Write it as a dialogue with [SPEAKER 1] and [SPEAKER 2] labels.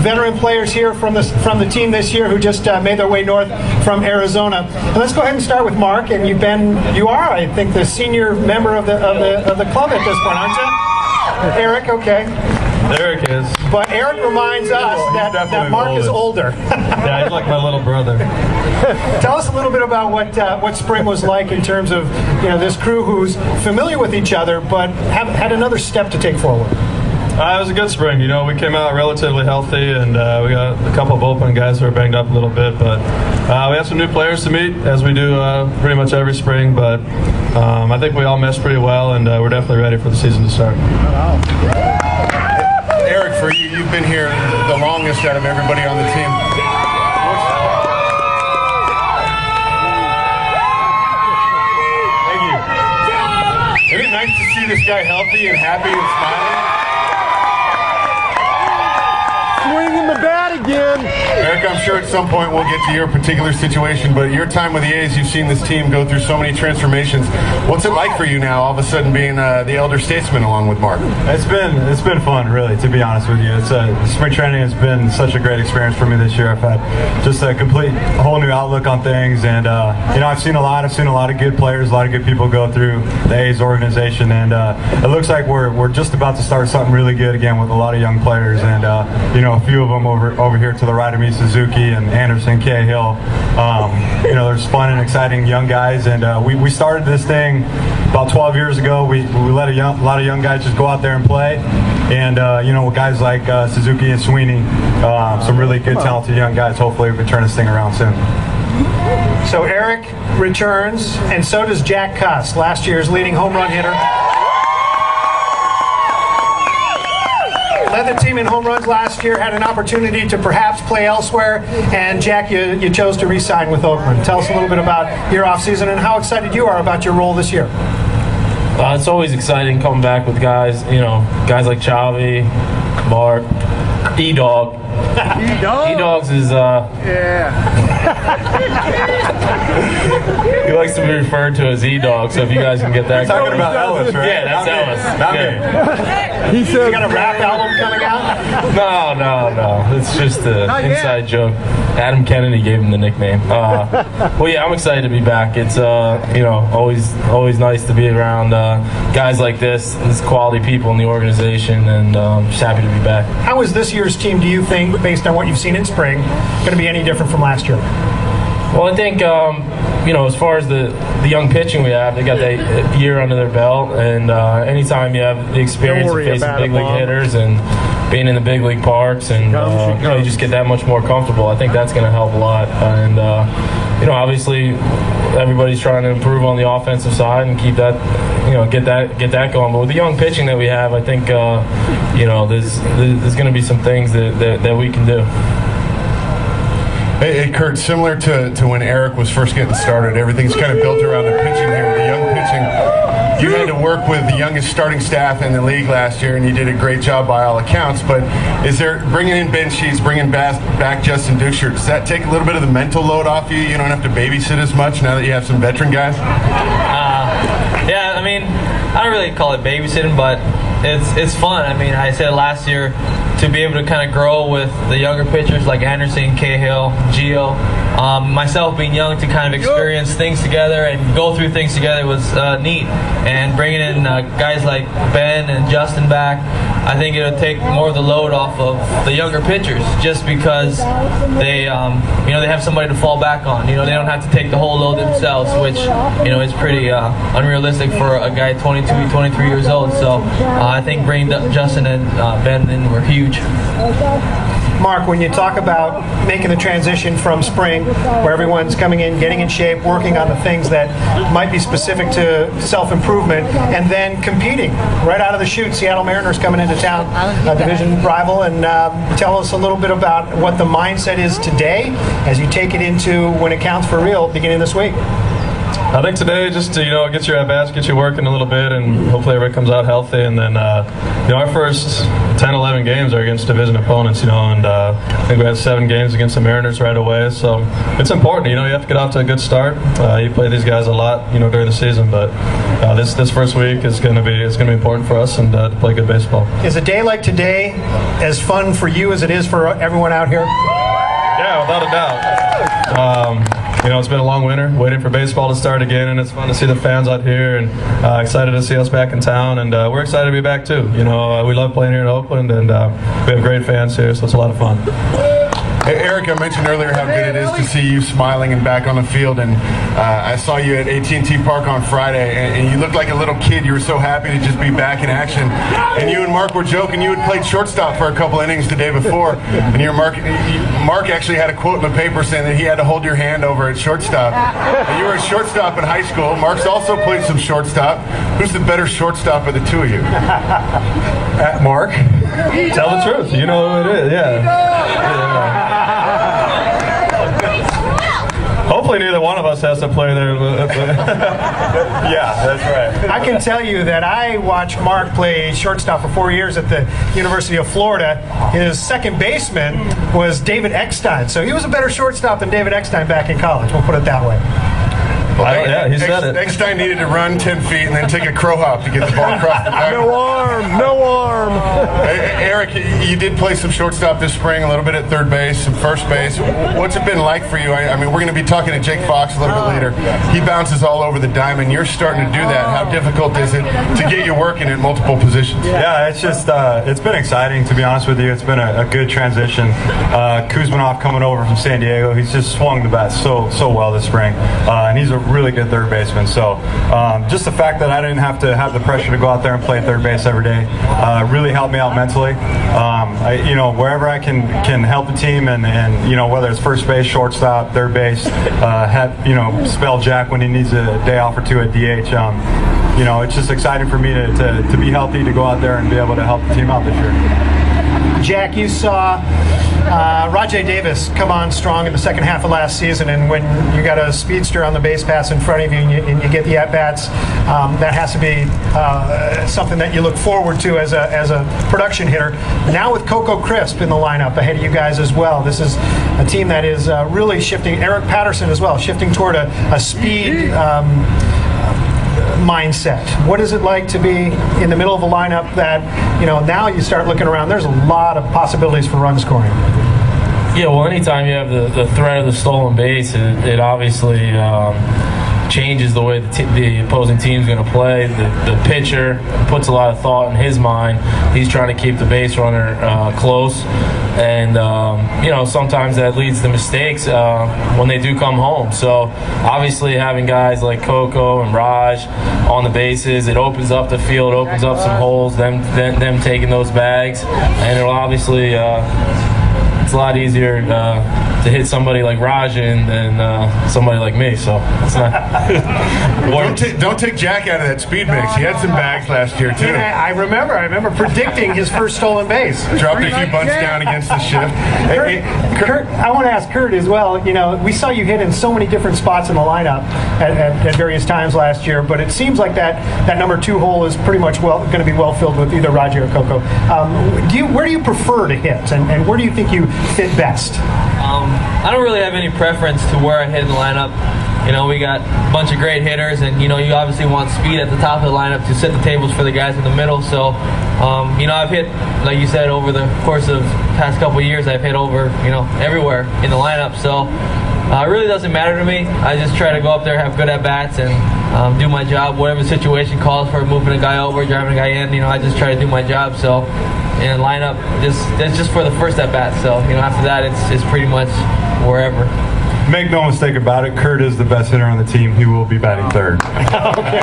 [SPEAKER 1] veteran players here from the team this year who just made their way north from Arizona. And let's go ahead and start with Mark. And you are, I think, the senior member of the club at this point, aren't you? Eric, okay.
[SPEAKER 2] Eric is.
[SPEAKER 1] But Eric reminds us that Mark is older.
[SPEAKER 2] Yeah, he's like my little brother.
[SPEAKER 1] Tell us a little bit about what spring was like in terms of this crew who's familiar with each other but had another step to take forward.
[SPEAKER 2] It was a good spring. We came out relatively healthy, and we got a couple of open guys who were banged up a little bit. But we have some new players to meet, as we do pretty much every spring. But I think we all meshed pretty well, and we're definitely ready for the season to start.
[SPEAKER 3] Eric, for you, you've been here the longest out of everybody on the team. Thank you. Isn't it nice to see this guy healthy and happy and smiling?
[SPEAKER 4] Swinging the bat again.
[SPEAKER 3] Eric, I'm sure at some point we'll get to your particular situation, but your time with the A's, you've seen this team go through so many transformations. What's it like for you now, all of a sudden being the elder statesman along with Mark?
[SPEAKER 2] It's been fun, really, to be honest with you. Spring training has been such a great experience for me this year. I've had just a whole new outlook on things, and I've seen a lot of good players, a lot of good people go through the A's organization, and it looks like we're just about to start something really good again with a lot of young players, and a few of them over here to the right of me, Suzuki and Anderson, Cahill. There's fun and exciting young guys, and we started this thing about 12 years ago. We let a lot of young guys just go out there and play, and with guys like Suzuki and Sweeney, some really good, talented young guys. Hopefully we can turn this thing around soon.
[SPEAKER 1] So Eric returns, and so does Jack Cuss, last year's leading home run hitter. Led the team in home runs last year, had an opportunity to perhaps play elsewhere, and Jack, you chose to re-sign with Oakland. Tell us a little bit about your offseason and how excited you are about your role this year.
[SPEAKER 5] It's always exciting coming back with guys like Chavi, Mark, E-Dog. E-Dogs is he likes to be referred to as E-Dog, so if you guys can get that.
[SPEAKER 2] You're talking about Ellis, right?
[SPEAKER 5] Yeah, that's Ellis.
[SPEAKER 2] Not me.
[SPEAKER 1] He said, you got a rap album coming out?
[SPEAKER 5] No. It's just an inside joke. Adam Kennedy gave him the nickname. Well, yeah, I'm excited to be back. It's always nice to be around guys like this quality people in the organization, and just happy to be back.
[SPEAKER 1] How is this year's team, do you think, based on what you've seen in spring, going to be any different from last year?
[SPEAKER 5] Well, I think as far as the young pitching we have, they got that year under their belt, and anytime you have the experience of facing big league hitters and being in the big league parks, and you just get that much more comfortable. I think that's going to help a lot, and obviously everybody's trying to improve on the offensive side and keep that, get that going. But with the young pitching that we have, I think there's going to be some things that we can do.
[SPEAKER 3] Hey, Kurt, similar to when Eric was first getting started, everything's kind of built around the pitching here, the young pitching. You had to work with the youngest starting staff in the league last year, and you did a great job by all accounts. But is there, bringing in Ben Sheets, bringing back Justin Duxer, does that take a little bit of the mental load off you? You don't have to babysit as much now that you have some veteran guys?
[SPEAKER 6] Yeah, I mean, I don't really call it babysitting, but it's fun. I mean, I said last year, to be able to kind of grow with the younger pitchers like Anderson, Cahill, Gio, myself being young, to kind of experience things together and go through things together was neat. And bringing in guys like Ben and Justin back, I think it'll take more of the load off of the younger pitchers, just because they have somebody to fall back on. They don't have to take the whole load themselves, which is pretty unrealistic for a guy 22, 23 years old. So I think bringing Justin and Ben in were huge.
[SPEAKER 1] Mark, when you talk about making the transition from spring, where everyone's coming in, getting in shape, working on the things that might be specific to self-improvement, and then competing right out of the chute, Seattle Mariners coming into town, a division rival, and tell us a little bit about what the mindset is today as you take it into when it counts for real beginning this week.
[SPEAKER 7] I think today just to, get your at-bats, get you working a little bit, and hopefully everybody comes out healthy. And then, our first 10, 11 games are against division opponents, and I think we have 7 games against the Mariners right away. So it's important, you have to get off to a good start. You play these guys a lot, during the season, but this first week is going to be important for us and to play good baseball.
[SPEAKER 1] Is a day like today as fun for you as it is for everyone out here?
[SPEAKER 7] Yeah, without a doubt. It's been a long winter, waiting for baseball to start again, and it's fun to see the fans out here, and excited to see us back in town, and we're excited to be back too. We love playing here in Oakland, and we have great fans here, so it's a lot of fun.
[SPEAKER 3] Hey, Eric, I mentioned earlier how good it is to see you smiling and back on the field, and I saw you at AT&T Park on Friday, and you looked like a little kid. You were so happy to just be back in action, and you and Mark were joking. You had played shortstop for a couple innings the day before, and Mark actually had a quote in the paper saying that he had to hold your hand over at shortstop. And you were a shortstop in high school. Mark's also played some shortstop. Who's the better shortstop of the two of you?
[SPEAKER 7] Mark. Tell the truth. You know who it is. Yeah. Hopefully neither one of us has to play there. Yeah, that's right.
[SPEAKER 1] I can tell you that I watched Mark play shortstop for 4 years at the University of Florida. His second baseman was David Eckstein. So he was a better shortstop than David Eckstein back in college. We'll put it that way.
[SPEAKER 3] Well,
[SPEAKER 7] yeah, he said it.
[SPEAKER 3] Eckstein needed to run 10 feet and then take a crow hop to get the ball across the back.
[SPEAKER 4] No arm.
[SPEAKER 3] Hey, Eric, you did play some shortstop this spring, a little bit at third base, some first base. What's it been like for you? I mean, we're going to be talking to Jake Fox a little bit later. He bounces all over the diamond. You're starting to do that. How difficult is it to get you working at multiple positions?
[SPEAKER 2] Yeah, it's just it's been exciting, to be honest with you. It's been a good transition. Kuzmanov coming over from San Diego, he's just swung the bat so well this spring, and he's a really good third baseman. So just the fact that I didn't have to have the pressure to go out there and play third base every day really helped me out mentally. Wherever I can help the team, and whether it's first base, shortstop, third base, spell Jack when he needs a day off or two at DH. It's just exciting for me to be healthy, to go out there and be able to help the team out this year.
[SPEAKER 1] Jack, you saw Rajay Davis come on strong in the second half of last season, and when you got a speedster on the base pass in front of you and you get the at-bats, that has to be something that you look forward to as a production hitter. Now with Coco Crisp in the lineup ahead of you guys as well, this is a team that is really shifting. Eric Patterson as well, shifting toward a speed mindset. What is it like to be in the middle of a lineup that, now you start looking around, there's a lot of possibilities for run scoring?
[SPEAKER 5] Yeah, well, anytime you have the threat of the stolen base, it obviously changes the way the opposing team's going to play. The pitcher puts a lot of thought in his mind. He's trying to keep the base runner close. And, sometimes that leads to mistakes when they do come home. So, obviously, having guys like Coco and Raj on the bases, it opens up the field, opens up some holes, them taking those bags. And it'll obviously, it's a lot easier to hit somebody like Raj than somebody like me. So, it's not.
[SPEAKER 3] Don't take Jack out of that speed mix. He had some bags last year, too.
[SPEAKER 1] Yeah, I remember predicting his first stolen base.
[SPEAKER 3] Dropped a few bunts down against the shift.
[SPEAKER 1] Kurt, I want to ask Kurt as well. We saw you hit in so many different spots in the lineup at various times last year, but it seems like that number 2 hole is pretty much going to be well filled with either Raji or Coco. Where do you prefer to hit, and where do you think you fit best?
[SPEAKER 6] I don't really have any preference to where I hit in the lineup. We got a bunch of great hitters, and you obviously want speed at the top of the lineup to set the tables for the guys in the middle. So, I've hit, like you said, over the course of the past couple of years, I've hit over, everywhere in the lineup. So, it really doesn't matter to me. I just try to go up there, have good at bats, and do my job. Whatever the situation calls for, moving a guy over, driving a guy in, I just try to do my job. So, in lineup, that's just for the first at bat. So, after that, it's pretty much wherever.
[SPEAKER 2] Make no mistake about it, Kurt is the best hitter on the team. He will be batting third.
[SPEAKER 1] Okay.